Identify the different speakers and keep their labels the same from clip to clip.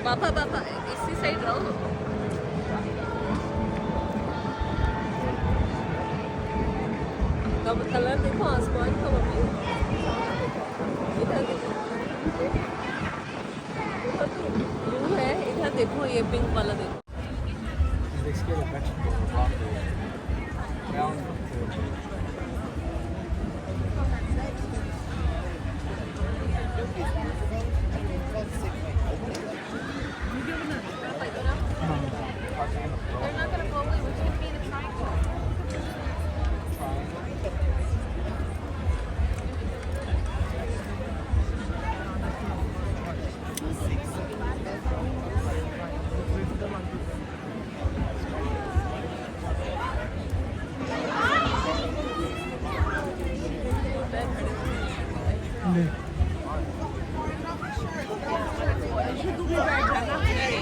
Speaker 1: पापा पापा इसी साइड रहो। कब कलर देखो आसमान का मम्मी। इधर देखो, इधर तो ब्लू है, इधर देखो ये पिंक वाला देखो।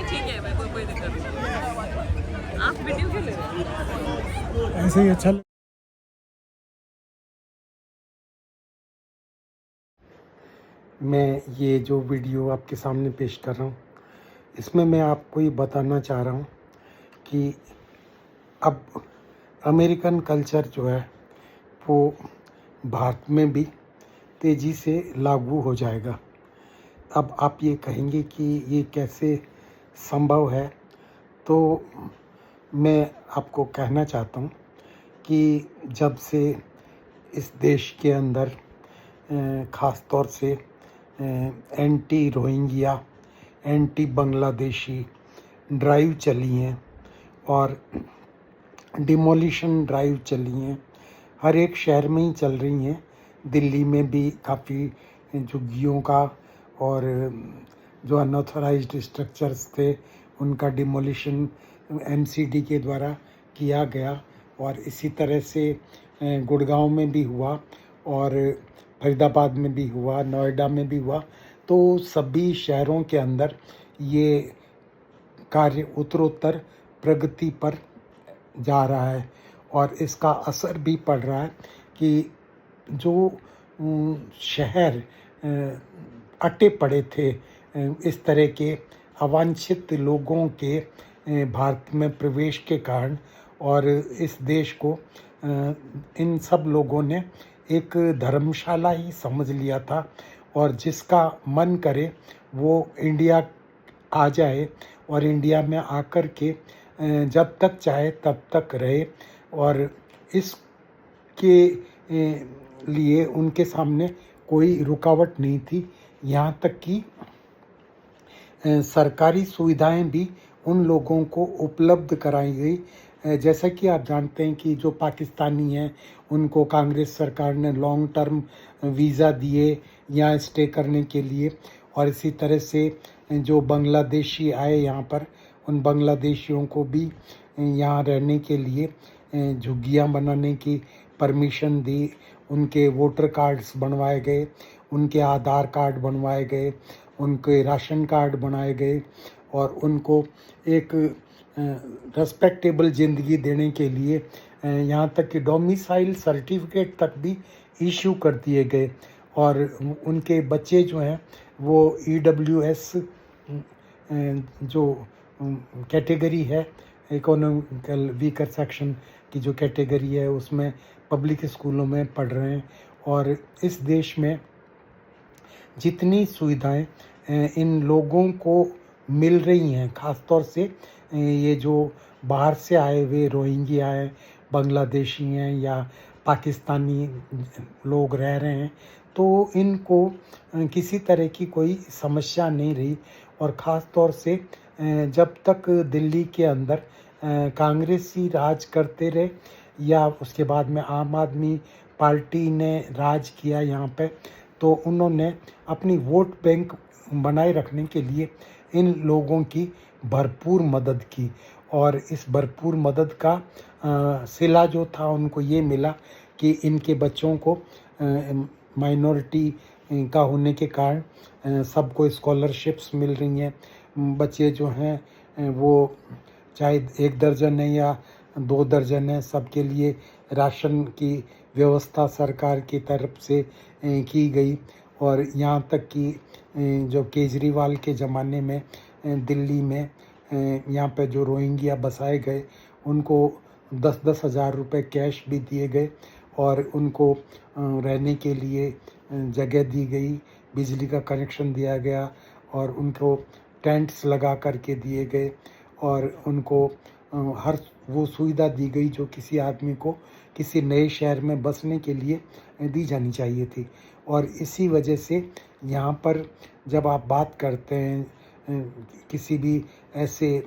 Speaker 1: ठीक है, मैं कोई दिक्कत नहीं। आप वीडियो क्यों ले रहे हो?
Speaker 2: ऐसे ही अच्छा। मैं ये जो वीडियो आपके सामने पेश कर रहा हूँ, इसमें मैं आपको ये बताना चाह रहा हूँ कि अब अमेरिकन कल्चर जो है वो भारत में भी तेज़ी से लागू हो जाएगा। अब आप ये कहेंगे कि ये कैसे संभव है, तो मैं आपको कहना चाहता हूँ कि जब से इस देश के अंदर ख़ास तौर से anti Rohingya, anti Bangladeshi drive चली हैं और डिमोलिशन ड्राइव चली हैं, हर एक शहर में ही चल रही हैं। दिल्ली में भी काफ़ी झुग्गियों का और जो अनऑथराइज्ड स्ट्रक्चर्स थे उनका डिमोलिशन एमसीडी के द्वारा किया गया, और इसी तरह से गुड़गांव में भी हुआ और फरीदाबाद में भी हुआ, नोएडा में भी हुआ। तो सभी शहरों के अंदर ये कार्य उत्तरोत्तर प्रगति पर जा रहा है और इसका असर भी पड़ रहा है कि जो शहर अटे पड़े थे इस तरह के अवांछित लोगों के भारत में प्रवेश के कारण, और इस देश को इन सब लोगों ने एक धर्मशाला ही समझ लिया था, और जिसका मन करे वो इंडिया आ जाए और इंडिया में आकर के जब तक चाहे तब तक रहे, और इसके लिए उनके सामने कोई रुकावट नहीं थी। यहाँ तक कि सरकारी सुविधाएं भी उन लोगों को उपलब्ध कराई गई। जैसा कि आप जानते हैं कि जो पाकिस्तानी हैं उनको कांग्रेस सरकार ने लॉन्ग टर्म वीज़ा दिए यहाँ स्टे करने के लिए, और इसी तरह से जो बांग्लादेशी आए यहाँ पर, उन बांग्लादेशियों को भी यहाँ रहने के लिए झुग्गियाँ बनाने की परमिशन दी। उनके वोटर कार्ड्स बनवाए गए, उनके आधार कार्ड बनवाए गए, उनके राशन कार्ड बनाए गए, और उनको एक रेस्पेक्टेबल ज़िंदगी देने के लिए यहाँ तक कि डोमिसाइल सर्टिफिकेट तक भी इशू कर दिए गए। और उनके बच्चे जो हैं वो EWS जो कैटेगरी है, इकोनॉमिकल वीकर सेक्शन की जो कैटेगरी है, उसमें पब्लिक स्कूलों में पढ़ रहे हैं। और इस देश में जितनी सुविधाएं इन लोगों को मिल रही हैं, ख़ास तौर से ये जो बाहर से आए हुए रोहिंग्या हैं, बांग्लादेशी हैं या पाकिस्तानी लोग रह रहे हैं, तो इनको किसी तरह की कोई समस्या नहीं रही। और ख़ास तौर से जब तक दिल्ली के अंदर कांग्रेसी राज करते रहे या उसके बाद में आम आदमी पार्टी ने राज किया यहाँ पे, तो उन्होंने अपनी वोट बैंक बनाए रखने के लिए इन लोगों की भरपूर मदद की। और इस भरपूर मदद का सिला जो था उनको ये मिला कि इनके बच्चों को माइनॉरिटी का होने के कारण सबको स्कॉलरशिप्स मिल रही हैं। बच्चे जो हैं वो चाहे 1 दर्जन है या 2 दर्जन है, सबके लिए राशन की व्यवस्था सरकार की तरफ से की गई। और यहाँ तक कि जो केजरीवाल के ज़माने में दिल्ली में यहाँ पे जो रोहिंग्या बसाए गए उनको 10-10 हज़ार रुपये कैश भी दिए गए और उनको रहने के लिए जगह दी गई, बिजली का कनेक्शन दिया गया और उनको टेंट्स लगा करके दिए गए और उनको हर वो सुविधा दी गई जो किसी आदमी को किसी नए शहर में बसने के लिए दी जानी चाहिए थी। और इसी वजह से यहाँ पर जब आप बात करते हैं किसी भी ऐसे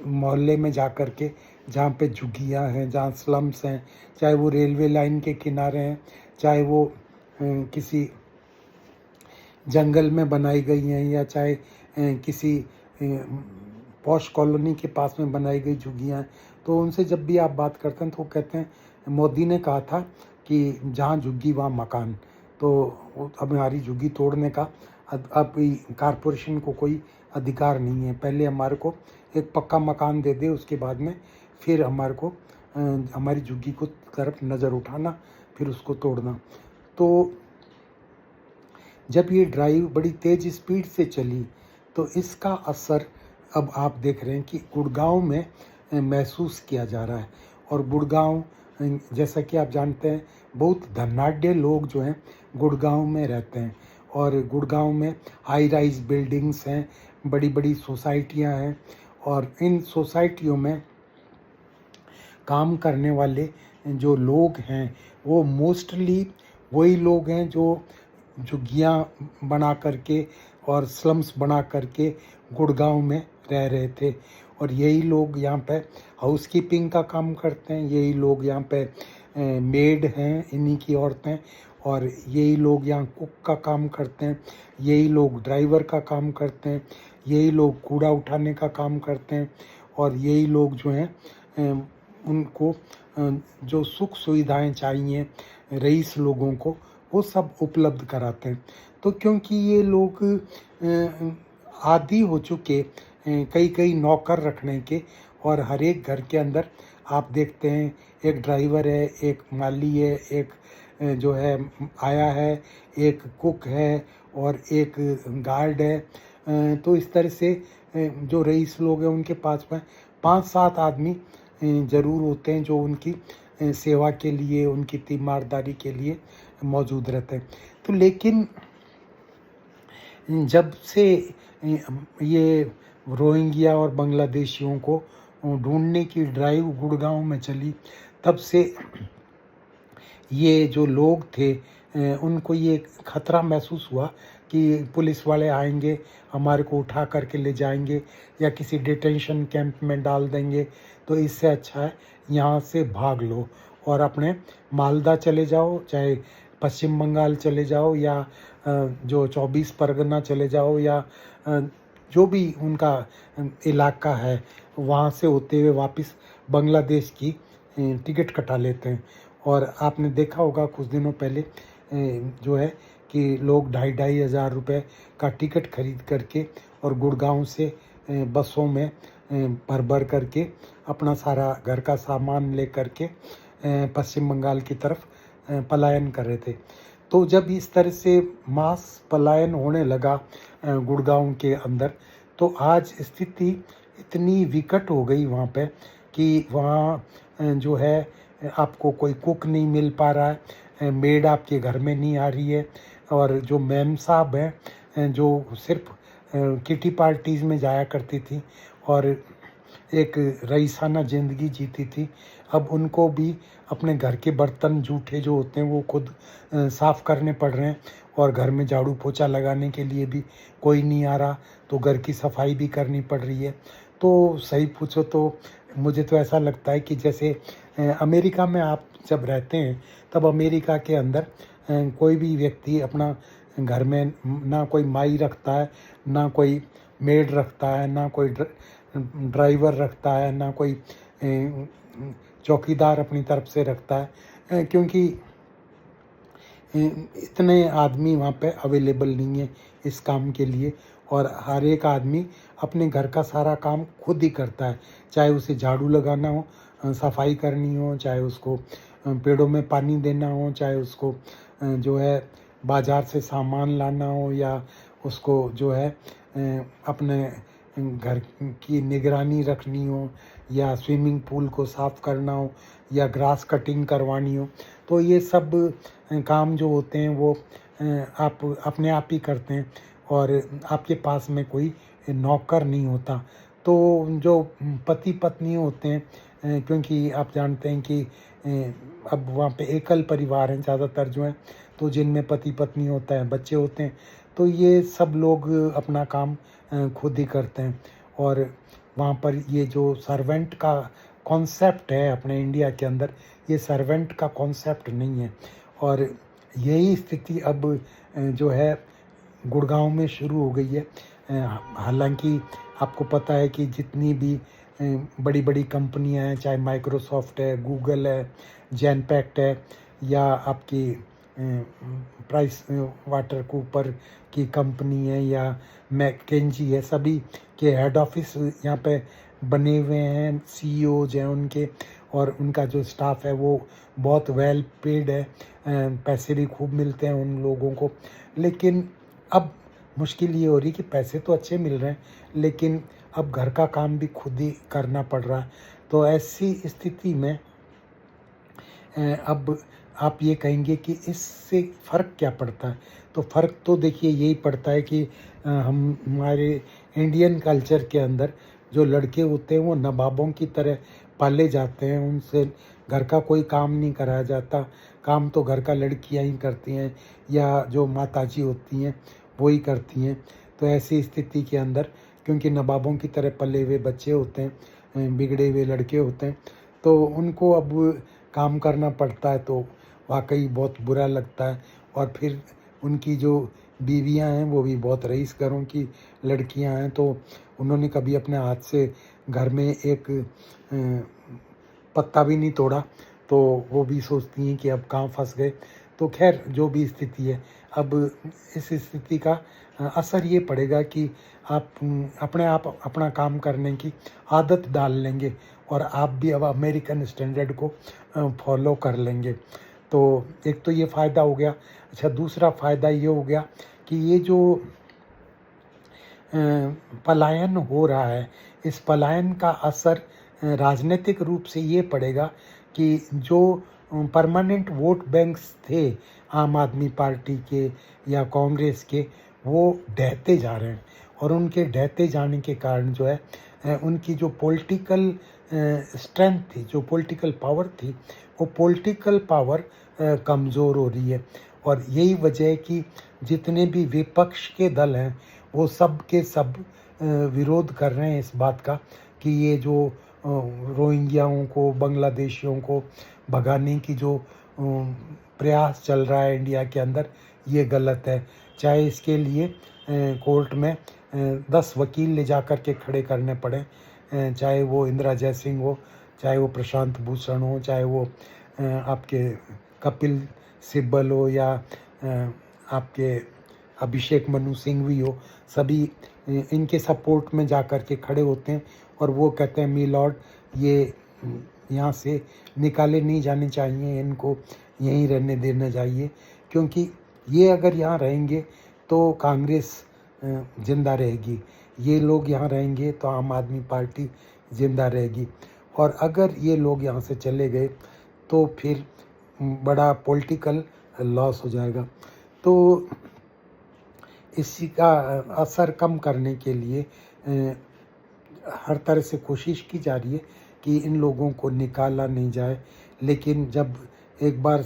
Speaker 2: मोहल्ले में जा कर के जहाँ पे झुग्गियाँ हैं, जहाँ स्लम्स हैं, चाहे वो रेलवे लाइन के किनारे हैं, चाहे वो किसी जंगल में बनाई गई हैं या चाहे किसी पॉश कॉलोनी के पास में बनाई गई झुग्गियाँ हैं, तो उनसे जब भी आप बात करते हैं तो वो कहते हैं मोदी ने कहा था कि जहाँ झुग्गी वहाँ मकान। तो अब हमारी झुग्गी तोड़ने का अब कारपोरेशन को कोई अधिकार नहीं है। पहले हमारे को एक पक्का मकान दे दे, उसके बाद में फिर हमारे को हमारी झुग्गी को तरफ नज़र उठाना, फिर उसको तोड़ना। तो जब ये ड्राइव बड़ी तेज़ स्पीड से चली तो इसका असर अब आप देख रहे हैं कि गुड़गांव में महसूस किया जा रहा है। और गुड़गांव जैसा कि आप जानते हैं बहुत धनाढ़ लोग जो हैं गुड़गांव में रहते हैं और गुड़गांव में हाई राइज बिल्डिंग्स हैं, बड़ी बड़ी सोसाइटियां हैं और इन सोसाइटियों में काम करने वाले जो लोग हैं वो मोस्टली वही लोग हैं जो झुग्गियाँ बना करके और स्लम्स बना करके गुड़गांव में रह रहे थे। और यही लोग यहाँ पे हाउसकीपिंग का काम करते हैं, यही लोग यहाँ पे मेड हैं, इन्हीं की औरतें, और यही लोग यहाँ कुक का काम करते हैं, यही लोग ड्राइवर का काम करते हैं, यही लोग कूड़ा उठाने का काम करते हैं और यही लोग जो हैं उनको जो सुख सुविधाएं चाहिए रईस लोगों को वो सब उपलब्ध कराते हैं। तो क्योंकि ये लोग आदी हो चुके कई कई नौकर रखने के और हर एक घर के अंदर आप देखते हैं एक ड्राइवर है, एक माली है, एक जो है आया है, एक कुक है और एक गार्ड है। तो इस तरह से जो रईस लोग हैं उनके पास में 5-7 आदमी ज़रूर होते हैं जो उनकी सेवा के लिए, उनकी तीमारदारी के लिए मौजूद रहते हैं। तो लेकिन जब से ये रोहिंग्या और बांग्लादेशियों को ढूंढने की ड्राइव गुड़गांव में चली, तब से ये जो लोग थे उनको ये खतरा महसूस हुआ कि पुलिस वाले आएंगे, हमारे को उठा करके ले जाएंगे या किसी डिटेंशन कैंप में डाल देंगे। तो इससे अच्छा है यहाँ से भाग लो और अपने मालदा चले जाओ, चाहे पश्चिम बंगाल चले जाओ या जो 24 परगना चले जाओ या जो भी उनका इलाका है वहाँ से होते हुए वापस बांग्लादेश की टिकट कटा लेते हैं। और आपने देखा होगा कुछ दिनों पहले जो है कि लोग 2,500 हज़ार रुपये का टिकट खरीद करके और गुड़गांव से बसों में भर भर करके अपना सारा घर का सामान ले करके पश्चिम बंगाल की तरफ पलायन कर रहे थे। तो जब इस तरह से मास पलायन होने लगा गुड़गांव के अंदर, तो आज स्थिति इतनी विकट हो गई वहाँ पे कि वहाँ जो है आपको कोई कुक नहीं मिल पा रहा है, मेड आपके घर में नहीं आ रही है और जो मैम साहब हैं जो सिर्फ किटी पार्टीज़ में जाया करती थी और एक रईसाना ज़िंदगी जीती थी, अब उनको भी अपने घर के बर्तन जूठे जो होते हैं वो खुद साफ़ करने पड़ रहे हैं और घर में झाड़ू पोछा लगाने के लिए भी कोई नहीं आ रहा, तो घर की सफाई भी करनी पड़ रही है। तो सही पूछो तो मुझे तो ऐसा लगता है कि जैसे अमेरिका में आप जब रहते हैं तब अमेरिका के अंदर कोई भी व्यक्ति अपना घर में ना कोई माई रखता है, ना कोई मेड रखता है, ना कोई ड्राइवर रखता है, ना कोई चौकीदार अपनी तरफ से रखता है, क्योंकि इतने आदमी वहाँ पे अवेलेबल नहीं है इस काम के लिए और हर एक आदमी अपने घर का सारा काम खुद ही करता है, चाहे उसे झाड़ू लगाना हो, सफाई करनी हो, चाहे उसको पेड़ों में पानी देना हो, चाहे उसको जो है बाज़ार से सामान लाना हो या उसको जो है अपने घर की निगरानी रखनी हो या स्विमिंग पूल को साफ़ करना हो या ग्रास कटिंग करवानी हो, तो ये सब काम जो होते हैं वो आप अपने आप ही करते हैं और आपके पास में कोई नौकर नहीं होता। तो जो पति पत्नी होते हैं, क्योंकि आप जानते हैं कि अब वहाँ पे एकल परिवार हैं ज़्यादातर जो हैं, तो जिनमें पति पत्नी होता है, बच्चे होते हैं, तो ये सब लोग अपना काम खुद ही करते हैं। और वहाँ पर ये जो सर्वेंट का कॉन्सेप्ट है अपने इंडिया के अंदर, ये सर्वेंट का कॉन्सेप्ट नहीं है। और यही स्थिति अब जो है गुड़गांव में शुरू हो गई है। हालांकि आपको पता है कि जितनी भी बड़ी बड़ी कंपनियां हैं, चाहे माइक्रोसॉफ्ट है, गूगल है, जेनपैक्ट है या आपकी प्राइस वाटर कूपर की कंपनी है या मैकेंजी है, सभी के हेड ऑफिस यहाँ पे बने हुए हैं, सीईओज हैं उनके, और उनका जो स्टाफ है वो बहुत वेल पेड है, पैसे भी खूब मिलते हैं उन लोगों को। लेकिन अब मुश्किल ये हो रही कि पैसे तो अच्छे मिल रहे हैं, लेकिन अब घर का काम भी खुद ही करना पड़ रहा है। तो ऐसी स्थिति में अब आप ये कहेंगे कि इससे फ़र्क क्या पड़ता है? तो फ़र्क तो देखिए यही पड़ता है कि हमारे इंडियन कल्चर के अंदर जो लड़के होते हैं वो नवाबों की तरह पाले जाते हैं, उनसे घर का कोई काम नहीं कराया जाता, काम तो घर का लड़कियां ही करती हैं या जो माताजी होती हैं वो ही करती हैं। तो ऐसी स्थिति के अंदर, क्योंकि नवाबों की तरह पले हुए बच्चे होते हैं, बिगड़े हुए लड़के होते हैं, तो उनको अब काम करना पड़ता है, तो वाकई बहुत बुरा लगता है। और फिर उनकी जो बीवियां हैं वो भी बहुत रईस घरों की लड़कियां हैं, तो उन्होंने कभी अपने हाथ से घर में एक पत्ता भी नहीं तोड़ा, तो वो भी सोचती हैं कि अब कहाँ फंस गए। तो खैर जो भी स्थिति है, अब इस स्थिति का असर ये पड़ेगा कि आप अपने आप अपना काम करने की आदत डाल लेंगे और आप भी अब अमेरिकन स्टैंडर्ड को फॉलो कर लेंगे। तो एक तो ये फ़ायदा हो गया। अच्छा, दूसरा फ़ायदा ये हो गया कि ये जो पलायन हो रहा है, इस पलायन का असर राजनीतिक रूप से ये पड़ेगा कि जो परमानेंट वोट बैंक्स थे आम आदमी पार्टी के या कांग्रेस के, वो ढहते जा रहे हैं। और उनके ढहते जाने के कारण जो है उनकी जो पॉलिटिकल स्ट्रेंथ थी, जो पॉलिटिकल पावर थी, वो पॉलिटिकल पावर कमज़ोर हो रही है। और यही वजह है कि जितने भी विपक्ष के दल हैं वो सब के सब विरोध कर रहे हैं इस बात का कि ये जो रोहिंग्याओं को, बांग्लादेशियों को भगाने की जो प्रयास चल रहा है इंडिया के अंदर, ये गलत है। चाहे इसके लिए कोर्ट में 10 वकील ले जा कर के खड़े करने पड़े, चाहे वो इंदिरा जयसिंह हो, चाहे वो प्रशांत भूषण हो, चाहे वो आपके कपिल सिब्बल हो या आपके अभिषेक मनु सिंघवी हो, सभी इनके सपोर्ट में जा कर के खड़े होते हैं और वो कहते हैं मी लॉर्ड, ये यहाँ से निकाले नहीं जाने चाहिए, इनको यहीं रहने देना चाहिए, क्योंकि ये अगर यहाँ रहेंगे तो कांग्रेस जिंदा रहेगी, ये लोग यहाँ रहेंगे तो आम आदमी पार्टी जिंदा रहेगी। और अगर ये लोग यहाँ से चले गए तो फिर बड़ा पॉलिटिकल लॉस हो जाएगा। तो इसी का असर कम करने के लिए हर तरह से कोशिश की जा रही है कि इन लोगों को निकाला नहीं जाए। लेकिन जब एक बार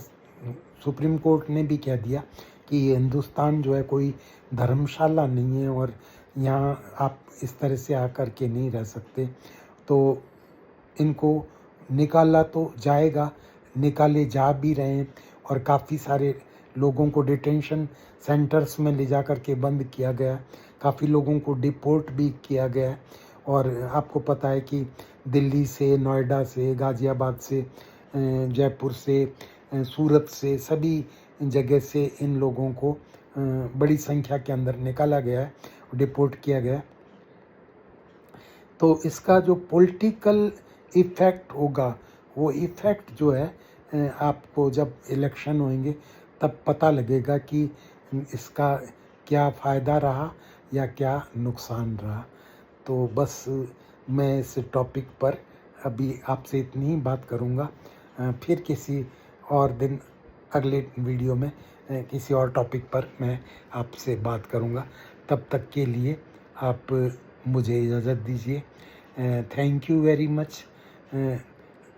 Speaker 2: सुप्रीम कोर्ट ने भी कह दिया कि हिंदुस्तान जो है कोई धर्मशाला नहीं है और यहाँ आप इस तरह से आकर के नहीं रह सकते, तो इनको निकाला तो जाएगा, निकाले जा भी रहे हैं और काफ़ी सारे लोगों को डिटेंशन सेंटर्स में ले जा कर के बंद किया गया, काफ़ी लोगों को डिपोर्ट भी किया गया। और आपको पता है कि दिल्ली से, नोएडा से, गाज़ियाबाद से, जयपुर से, सूरत से, सभी जगह से इन लोगों को बड़ी संख्या के अंदर निकाला गया है, डिपोर्ट किया गया। तो इसका जो पॉलिटिकल इफ़ेक्ट होगा, वो इफ़ेक्ट जो है आपको जब इलेक्शन होंगे तब पता लगेगा कि इसका क्या फ़ायदा रहा या क्या नुकसान रहा। तो बस मैं इस टॉपिक पर अभी आपसे इतनी ही बात करूँगा। फिर किसी और दिन अगले वीडियो में किसी और टॉपिक पर मैं आपसे बात करूँगा। तब तक के लिए आप मुझे इजाज़त दीजिए। Thank you very much.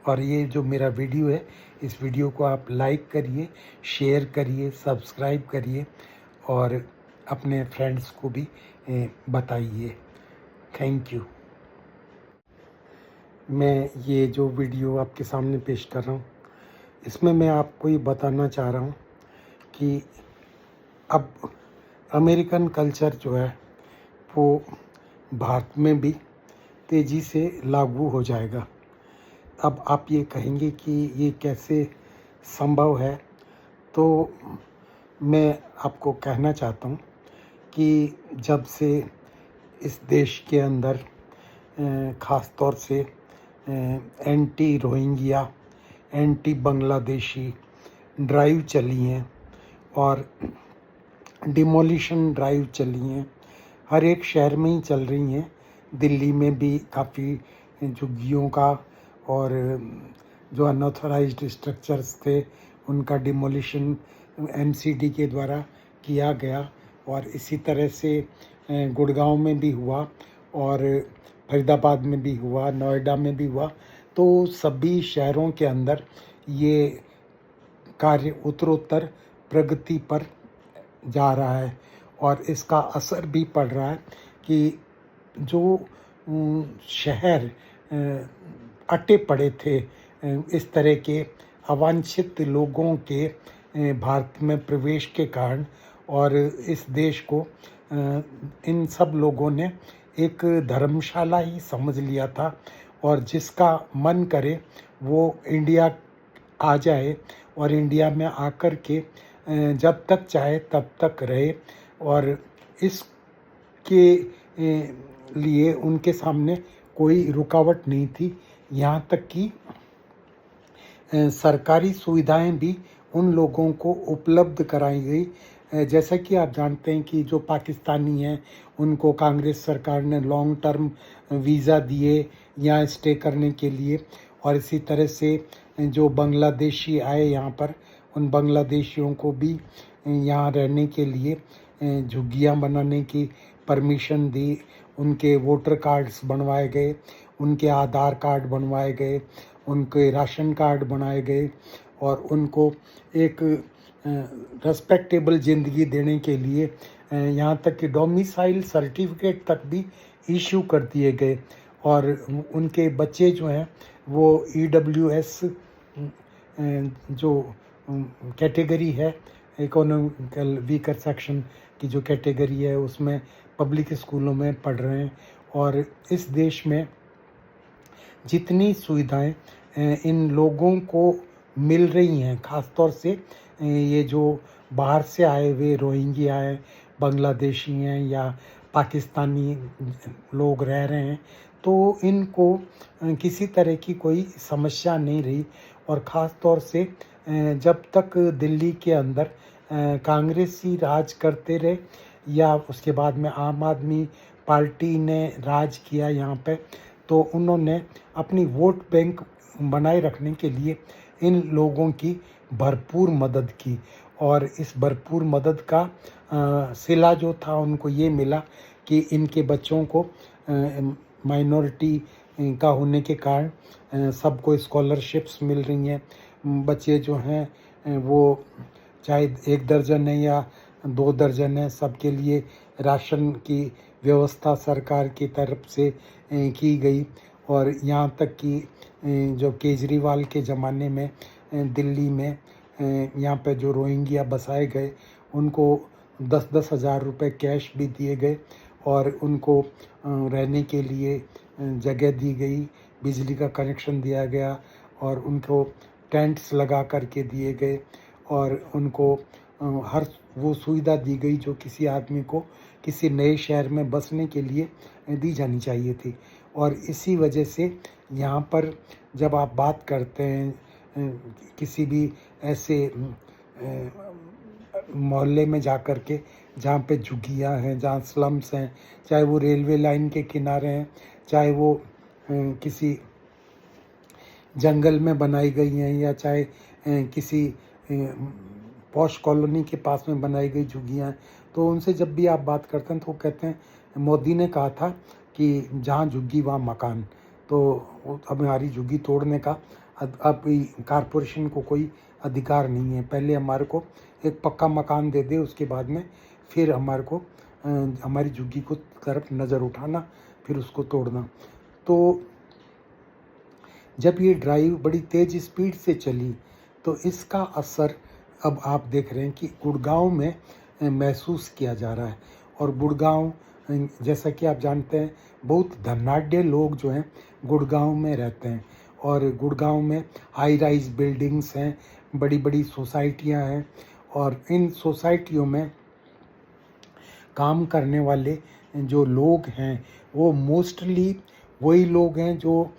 Speaker 2: और ये जो मेरा वीडियो है, इस वीडियो को आप लाइक करिए, शेयर करिए, सब्सक्राइब करिए और अपने फ्रेंड्स को भी बताइए। Thank you. मैं ये जो वीडियो आपके सामने पेश कर रहा हूँ, इसमें मैं आपको ये बताना चाह रहा हूँ कि अब अमेरिकन कल्चर जो है वो भारत में भी तेज़ी से लागू हो जाएगा। अब आप ये कहेंगे कि ये कैसे संभव है, तो मैं आपको कहना चाहता हूँ कि जब से इस देश के अंदर ख़ास तौर से anti Rohingya, anti Bangladeshi drive चली हैं और डिमोलिशन ड्राइव चली हैं, हर एक शहर में ही चल रही हैं। दिल्ली में भी काफ़ी झुग्गियों का और जो अनऑथराइज्ड स्ट्रक्चर्स थे उनका डिमोलिशन एमसीडी के द्वारा किया गया और इसी तरह से गुड़गांव में भी हुआ और फरीदाबाद में भी हुआ, नोएडा में भी हुआ। तो सभी शहरों के अंदर ये कार्य उत्तरोत्तर प्रगति पर जा रहा है और इसका असर भी पड़ रहा है कि जो शहर अटे पड़े थे इस तरह के अवांछित लोगों के भारत में प्रवेश के कारण, और इस देश को इन सब लोगों ने एक धर्मशाला ही समझ लिया था और जिसका मन करे वो इंडिया आ जाए और इंडिया में आकर के जब तक चाहे तब तक रहे और इसके लिए उनके सामने कोई रुकावट नहीं थी। यहाँ तक कि सरकारी सुविधाएं भी उन लोगों को उपलब्ध कराई गई। जैसा कि आप जानते हैं कि जो पाकिस्तानी हैं उनको कांग्रेस सरकार ने लॉन्ग टर्म वीज़ा दिए यहाँ स्टे करने के लिए, और इसी तरह से जो बांग्लादेशी आए यहाँ पर, उन बांग्लादेशियों को भी यहाँ रहने के लिए झुग्गियाँ बनाने की परमिशन दी। उनके वोटर कार्ड्स बनवाए गए, उनके आधार कार्ड बनवाए गए, उनके राशन कार्ड बनाए गए और उनको एक रेस्पेक्टेबल ज़िंदगी देने के लिए यहाँ तक कि डोमिसाइल सर्टिफिकेट तक भी इशू कर दिए गए। और उनके बच्चे जो हैं वो EWS जो कैटेगरी है, इकोनॉमिकल वीकर सेक्शन की जो कैटेगरी है, उसमें पब्लिक स्कूलों में पढ़ रहे हैं। और इस देश में जितनी सुविधाएं इन लोगों को मिल रही हैं, ख़ास तौर से ये जो बाहर से आए हुए रोहिंग्या हैं, बांग्लादेशी हैं या पाकिस्तानी लोग रह रहे हैं, तो इनको किसी तरह की कोई समस्या नहीं रही। और ख़ास तौर से जब तक दिल्ली के अंदर कांग्रेसी राज करते रहे या उसके बाद में आम आदमी पार्टी ने राज किया यहाँ पे, तो उन्होंने अपनी वोट बैंक बनाए रखने के लिए इन लोगों की भरपूर मदद की। और इस भरपूर मदद का सिला जो था उनको ये मिला कि इनके बच्चों को माइनॉरिटी का होने के कारण सबको स्कॉलरशिप्स मिल रही हैं। बच्चे जो हैं वो चाहे 1 दर्जन है या 2 दर्जन है, सबके लिए राशन की व्यवस्था सरकार की तरफ से की गई। और यहाँ तक कि जो केजरीवाल के ज़माने में दिल्ली में यहाँ पे जो रोहिंग्या बसाए गए उनको 10-10 हज़ार रुपये कैश भी दिए गए और उनको रहने के लिए जगह दी गई, बिजली का कनेक्शन दिया गया और उनको टेंट्स लगा करके दिए गए और उनको हर वो सुविधा दी गई जो किसी आदमी को किसी नए शहर में बसने के लिए दी जानी चाहिए थी। और इसी वजह से यहाँ पर जब आप बात करते हैं किसी भी ऐसे मोहल्ले में जा कर के जहाँ पे झुग्गियाँ हैं, जहाँ स्लम्स हैं, चाहे वो रेलवे लाइन के किनारे हैं, चाहे वो किसी जंगल में बनाई गई हैं, या चाहे किसी पॉश कॉलोनी के पास में बनाई गई झुग्गियाँ हैं। तो उनसे जब भी आप बात करते हैं तो वो कहते हैं, मोदी ने कहा था कि जहाँ झुग्गी वहाँ मकान। तो हमारी झुग्गी तोड़ने का अब कारपोरेशन को कोई अधिकार नहीं है। पहले हमारे को एक पक्का मकान दे दे, उसके बाद में फिर हमारे को हमारी झुग्गी को तरफ नज़र उठाना, फिर उसको तोड़ना। तो जब ये ड्राइव बड़ी तेज़ स्पीड से चली तो इसका असर अब आप देख रहे हैं कि गुड़गांव में महसूस किया जा रहा है। और गुड़गांव, जैसा कि आप जानते हैं, बहुत धनाढ़ लोग जो हैं गुड़गांव में रहते हैं, और गुड़गांव में हाई राइज बिल्डिंग्स हैं, बड़ी बड़ी सोसाइटियां हैं, और इन सोसाइटियों में काम करने वाले जो लोग हैं वो मोस्टली वही लोग हैं जो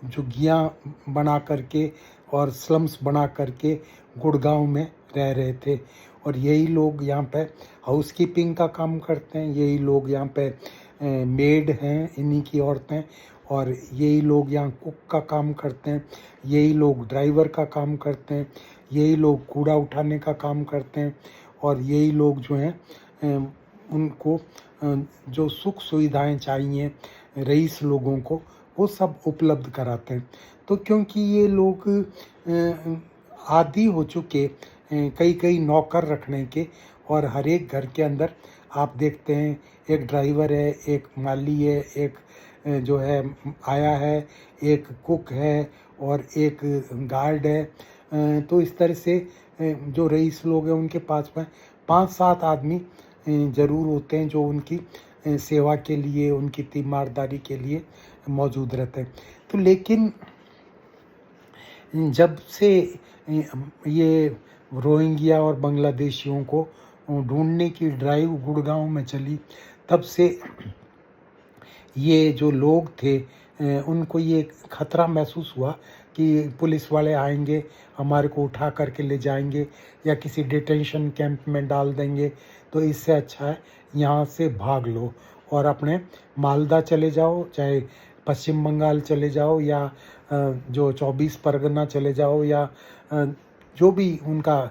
Speaker 2: झुग्गियाँ बना करके और स्लम्स बना करके गुड़गांव में रह रहे थे। और यही लोग यहाँ पे हाउसकीपिंग का काम करते हैं, यही लोग यहाँ पे मेड हैं, इन्हीं की औरतें, और यही लोग यहाँ कुक का काम करते हैं, यही लोग ड्राइवर का काम करते हैं, यही लोग कूड़ा उठाने का काम करते हैं, और यही लोग जो हैं उनको जो सुख सुविधाएं चाहिए रईस लोगों को, वो सब उपलब्ध कराते हैं। तो क्योंकि ये लोग आदी हो चुके कई कई नौकर रखने के, और हर एक घर के अंदर आप देखते हैं एक ड्राइवर है, एक माली है, एक जो है आया है, एक कुक है, और एक गार्ड है। तो इस तरह से जो रईस लोग हैं उनके पास में 5-7 आदमी ज़रूर होते हैं जो उनकी सेवा के लिए, उनकी तीमारदारी के लिए मौजूद रहते हैं। तो लेकिन जब से ये रोहिंग्या और बांग्लादेशियों को ढूंढने की ड्राइव गुड़गांव में चली, तब से ये जो लोग थे उनको ये खतरा महसूस हुआ कि पुलिस वाले आएंगे, हमारे को उठा करके ले जाएंगे या किसी डिटेंशन कैंप में डाल देंगे। तो इससे अच्छा है यहाँ से भाग लो और अपने मालदा चले जाओ, चाहे पश्चिम बंगाल चले जाओ, या जो 24 परगना चले जाओ, या जो भी उनका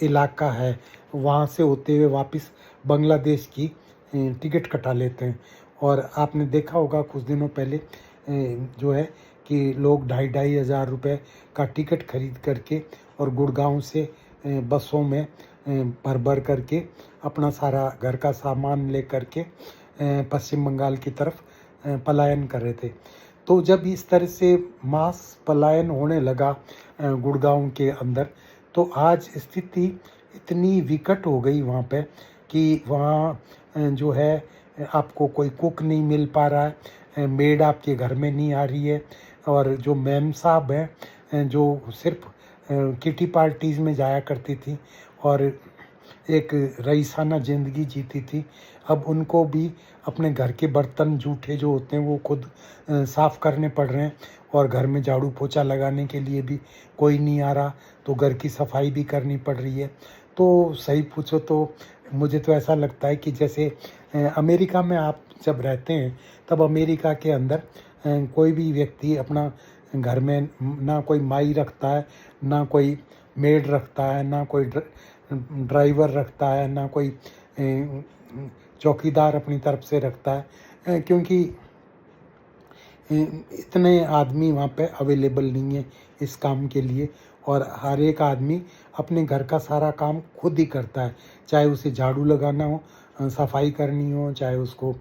Speaker 2: इलाका है वहाँ से होते हुए वापस बांग्लादेश की टिकट कटा लेते हैं। और आपने देखा होगा कुछ दिनों पहले जो है कि लोग 2,500 रुपये का टिकट खरीद करके और गुड़गांव से बसों में भर भर करके अपना सारा घर का सामान ले करके पश्चिम बंगाल की तरफ पलायन कर रहे थे। तो जब इस तरह से मास पलायन होने लगा गुड़गांव के अंदर, तो आज स्थिति इतनी विकट हो गई वहाँ पे कि वहाँ जो है आपको कोई कुक नहीं मिल पा रहा है, मेड आपके घर में नहीं आ रही है, और जो मैम साहब हैं जो सिर्फ किटी पार्टीज़ में जाया करती थी और एक रईसाना ज़िंदगी जीती थी, अब उनको भी अपने घर के बर्तन जूठे जो होते हैं वो खुद साफ़ करने पड़ रहे हैं, और घर में झाड़ू पोछा लगाने के लिए भी कोई नहीं आ रहा, तो घर की सफाई भी करनी पड़ रही है। तो सही पूछो तो मुझे तो ऐसा लगता है कि जैसे अमेरिका में आप जब रहते हैं तब अमेरिका के अंदर कोई भी व्यक्ति अपना घर में ना कोई माई रखता है, ना कोई मेड रखता है, ना कोई ड्राइवर रखता है, ना कोई चौकीदार अपनी तरफ से रखता है, क्योंकि इतने आदमी वहाँ पे अवेलेबल नहीं है इस काम के लिए, और हर एक आदमी अपने घर का सारा काम खुद ही करता है, चाहे उसे झाड़ू लगाना हो, सफाई करनी हो, चाहे उसको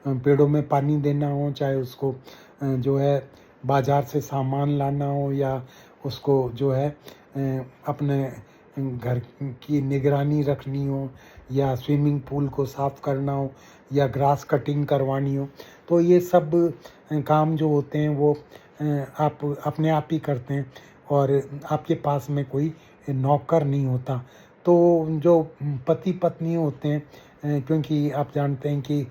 Speaker 2: पेड़ों में पानी देना हो, चाहे उसको जो है बाज़ार से सामान लाना हो, या उसको जो है अपने घर की निगरानी रखनी हो, या स्विमिंग पूल को साफ़ करना हो, या ग्रास कटिंग करवानी हो। तो ये सब काम जो होते हैं वो आप अपने आप ही करते हैं, और आपके पास में कोई नौकर नहीं होता। तो जो पति पत्नी होते हैं, क्योंकि आप जानते हैं कि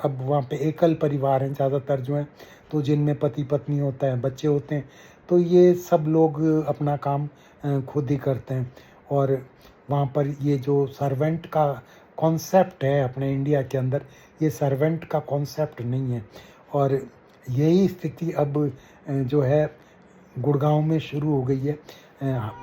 Speaker 2: अब वहाँ पे एकल परिवार हैं ज़्यादातर जो हैं, तो जिनमें पति पत्नी होता है, बच्चे होते हैं, तो ये सब लोग अपना काम खुद ही करते हैं। और वहाँ पर ये जो सर्वेंट का कॉन्सेप्ट है अपने इंडिया के अंदर, ये सर्वेंट का कॉन्सेप्ट नहीं है। और यही स्थिति अब जो है गुड़गांव में शुरू हो गई है।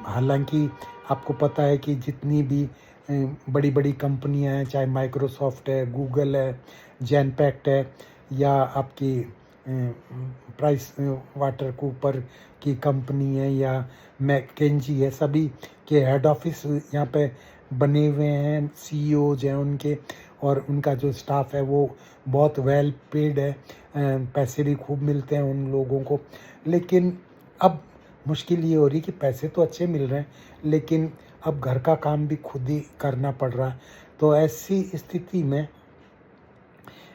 Speaker 2: हालांकि आपको पता है कि जितनी भी बड़ी बड़ी कंपनियां हैं, चाहे माइक्रोसॉफ्ट है, गूगल है, जैनपैक्ट है, या आपकी प्राइस वाटर कूपर की कंपनी है, या मैकेंजी है, सभी के हेड ऑफिस यहाँ पे बने हुए हैं, सीईओज हैं उनके, और उनका जो स्टाफ है वो बहुत वेल पेड है, पैसे भी खूब मिलते हैं उन लोगों को। लेकिन अब मुश्किल ये हो रही कि पैसे तो अच्छे मिल रहे हैं, लेकिन अब घर का काम भी खुद ही करना पड़ रहा है। तो ऐसी स्थिति में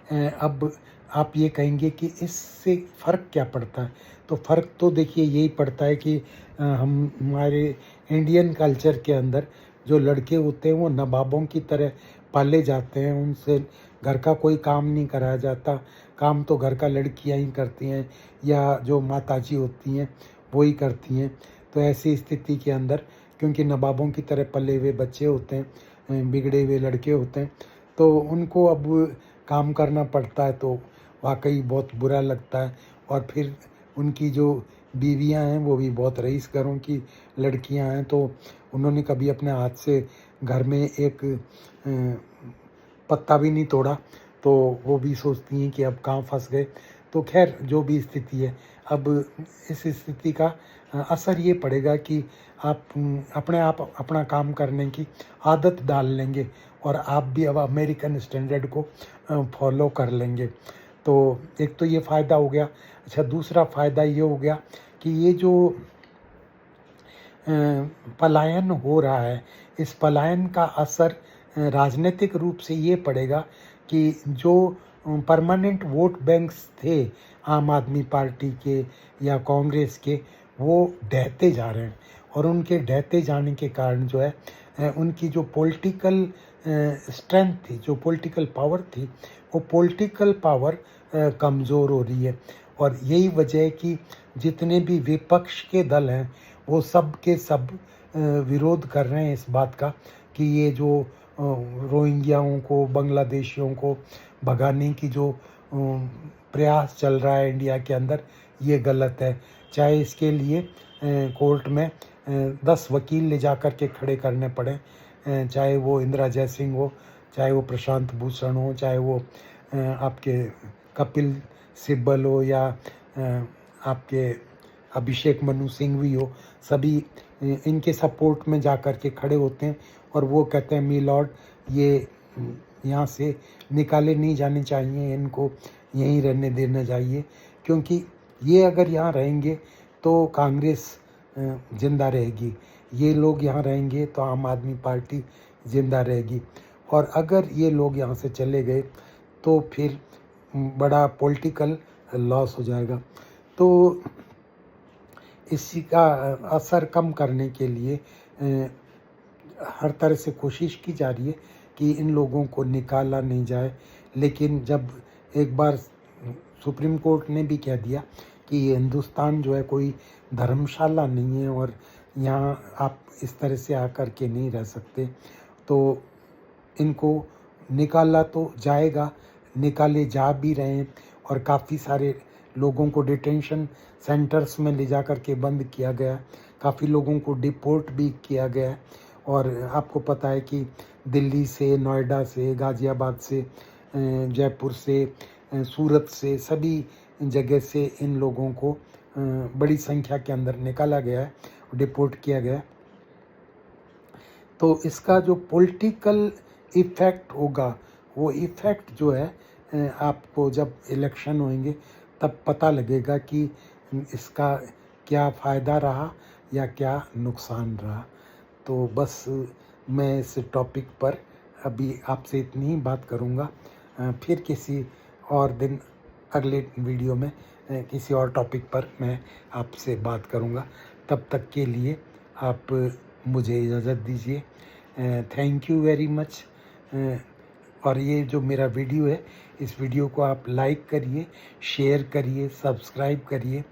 Speaker 2: अब आप ये कहेंगे कि इससे फ़र्क क्या पड़ता है? तो फ़र्क तो देखिए यही पड़ता है कि हमारे इंडियन कल्चर के अंदर जो लड़के होते हैं वो नवाबों की तरह पाले जाते हैं, उनसे घर का कोई काम नहीं कराया जाता, काम तो घर का लड़कियां ही करती हैं, या जो माताजी होती हैं वो ही करती हैं। तो ऐसी स्थिति के अंदर, क्योंकि नवाबों की तरह पले हुए बच्चे होते हैं, बिगड़े हुए लड़के होते हैं, तो उनको अब काम करना पड़ता है, तो वाकई बहुत बुरा लगता है। और फिर उनकी जो बीवियां हैं वो भी बहुत रईस घरों की लड़कियां हैं, तो उन्होंने कभी अपने हाथ से घर में एक पत्ता भी नहीं तोड़ा, तो वो भी सोचती हैं कि अब कहाँ फंस गए। तो खैर जो भी स्थिति है, अब इस स्थिति का असर ये पड़ेगा कि आप अपने आप अपना काम करने की आदत डाल लेंगे, और आप भी अब अमेरिकन स्टैंडर्ड को फॉलो कर लेंगे। तो एक तो ये फ़ायदा हो गया। अच्छा, दूसरा फ़ायदा ये हो गया कि ये जो पलायन हो रहा है, इस पलायन का असर राजनीतिक रूप से ये पड़ेगा कि जो परमानेंट वोट बैंक्स थे आम आदमी पार्टी के या कांग्रेस के, वो ढहते जा रहे हैं, और उनके ढहते जाने के कारण जो है उनकी जो पॉलिटिकल स्ट्रेंथ थी, जो पॉलिटिकल पावर थी, वो पॉलिटिकल पावर कमज़ोर हो रही है। और यही वजह है कि जितने भी विपक्ष के दल हैं वो सब के सब विरोध कर रहे हैं इस बात का कि ये जो रोहिंग्याओं को, बांग्लादेशियों को भगाने की जो प्रयास चल रहा है इंडिया के अंदर, ये गलत है। चाहे इसके लिए कोर्ट में 10 वकील ले जा कर के खड़े करने पड़े, चाहे वो इंदिरा जयसिंह हो, चाहे वो प्रशांत भूषण हो, चाहे वो आपके कपिल सिब्बल हो, या आपके अभिषेक मनु सिंघवी हो, सभी इनके सपोर्ट में जा कर के खड़े होते हैं, और वो कहते हैं मी लॉर्ड, ये यहाँ से निकाले नहीं जाने चाहिए, इनको यहीं रहने देना चाहिए, क्योंकि ये अगर यहाँ रहेंगे तो कांग्रेस जिंदा रहेगी, ये लोग यहाँ रहेंगे तो आम आदमी पार्टी जिंदा रहेगी, और अगर ये लोग यहाँ से चले गए तो फिर बड़ा पॉलिटिकल लॉस हो जाएगा। तो इसी का असर कम करने के लिए हर तरह से कोशिश की जा रही है कि इन लोगों को निकाला नहीं जाए। लेकिन जब एक बार सुप्रीम कोर्ट ने भी कह दिया कि हिंदुस्तान जो है कोई धर्मशाला नहीं है, और यहाँ आप इस तरह से आकर के नहीं रह सकते, तो इनको निकाला तो जाएगा, निकाले जा भी रहे हैं, और काफ़ी सारे लोगों को डिटेंशन सेंटर्स में ले जा कर के बंद किया गया, काफ़ी लोगों को डिपोर्ट भी किया गया। और आपको पता है कि दिल्ली से, नोएडा से, गाज़ियाबाद से, जयपुर से, सूरत से, सभी जगह से इन लोगों को बड़ी संख्या के अंदर निकाला गया है, डिपोर्ट किया गया। तो इसका जो पॉलिटिकल इफ़ेक्ट होगा, वो इफ़ेक्ट जो है आपको जब इलेक्शन होंगे तब पता लगेगा कि इसका क्या फ़ायदा रहा या क्या नुकसान रहा। तो बस मैं इस टॉपिक पर अभी आपसे इतनी ही बात करूँगा। फिर किसी और दिन अगले वीडियो में किसी और टॉपिक पर मैं आपसे बात करूँगा। तब तक के लिए आप मुझे इजाज़त दीजिए। Thank you very much. और ये जो मेरा वीडियो है, इस वीडियो को आप लाइक करिए, शेयर करिए, सब्सक्राइब करिए,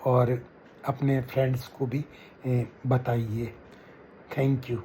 Speaker 2: और अपने फ्रेंड्स को भी बताइए। Thank you.